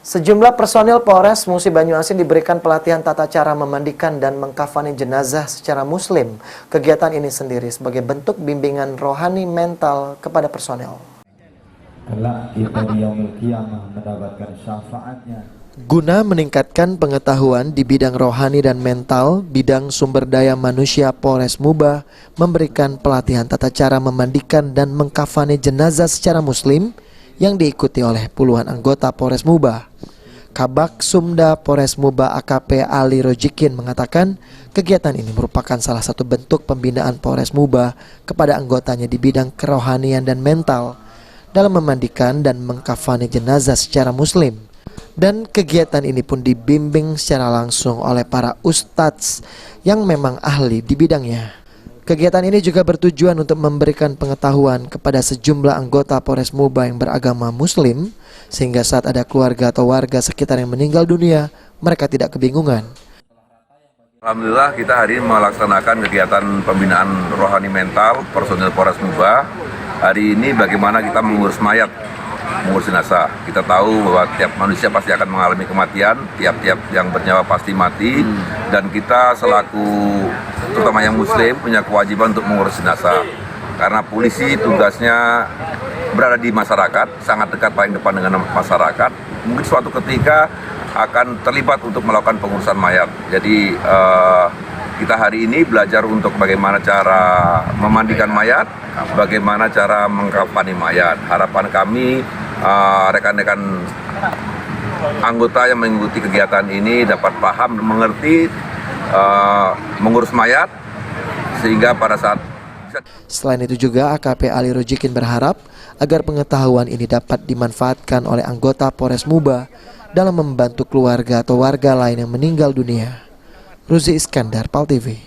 Sejumlah personil Polres Musi Banyuasin diberikan pelatihan tata cara memandikan dan mengkafani jenazah secara muslim. Kegiatan ini sendiri sebagai bentuk bimbingan rohani mental kepada personel. Kelak kita di yaumil qiyamah mendapatkan syafaatnya. Guna meningkatkan pengetahuan di bidang rohani dan mental, bidang sumber daya manusia Polres Muba memberikan pelatihan tata cara memandikan dan mengkafani jenazah secara muslim yang diikuti oleh puluhan anggota Polres Muba. Kabak Sumda Polres Muba AKP Ali Rojikin mengatakan kegiatan ini merupakan salah satu bentuk pembinaan Polres Muba kepada anggotanya di bidang kerohanian dan mental dalam memandikan dan mengkafani jenazah secara muslim. Dan kegiatan ini pun dibimbing secara langsung oleh para ustadz yang memang ahli di bidangnya. Kegiatan ini juga bertujuan untuk memberikan pengetahuan kepada sejumlah anggota Polres Muba yang beragama muslim, sehingga saat ada keluarga atau warga sekitar yang meninggal dunia, mereka tidak kebingungan. Alhamdulillah kita hari ini melaksanakan kegiatan pembinaan rohani mental personil Polres Muba. Hari ini bagaimana kita mengurus mayat, mengurus jenazah. Kita tahu bahwa tiap manusia pasti akan mengalami kematian, tiap-tiap yang bernyawa pasti mati, dan kita selaku terutama yang muslim punya kewajiban untuk mengurus jenazah. Karena polisi tugasnya berada di masyarakat, sangat dekat paling depan dengan masyarakat. Mungkin suatu ketika akan terlibat untuk melakukan pengurusan mayat. Jadi kita hari ini belajar untuk bagaimana cara memandikan mayat, bagaimana cara mengkafani mayat. Harapan kami rekan-rekan anggota yang mengikuti kegiatan ini dapat paham dan mengerti mengurus mayat, sehingga pada saat. Selain itu juga AKP Ali Rojikin berharap agar pengetahuan ini dapat dimanfaatkan oleh anggota Polres Muba dalam membantu keluarga atau warga lain yang meninggal dunia. Ruzi Iskandar, PAL TV.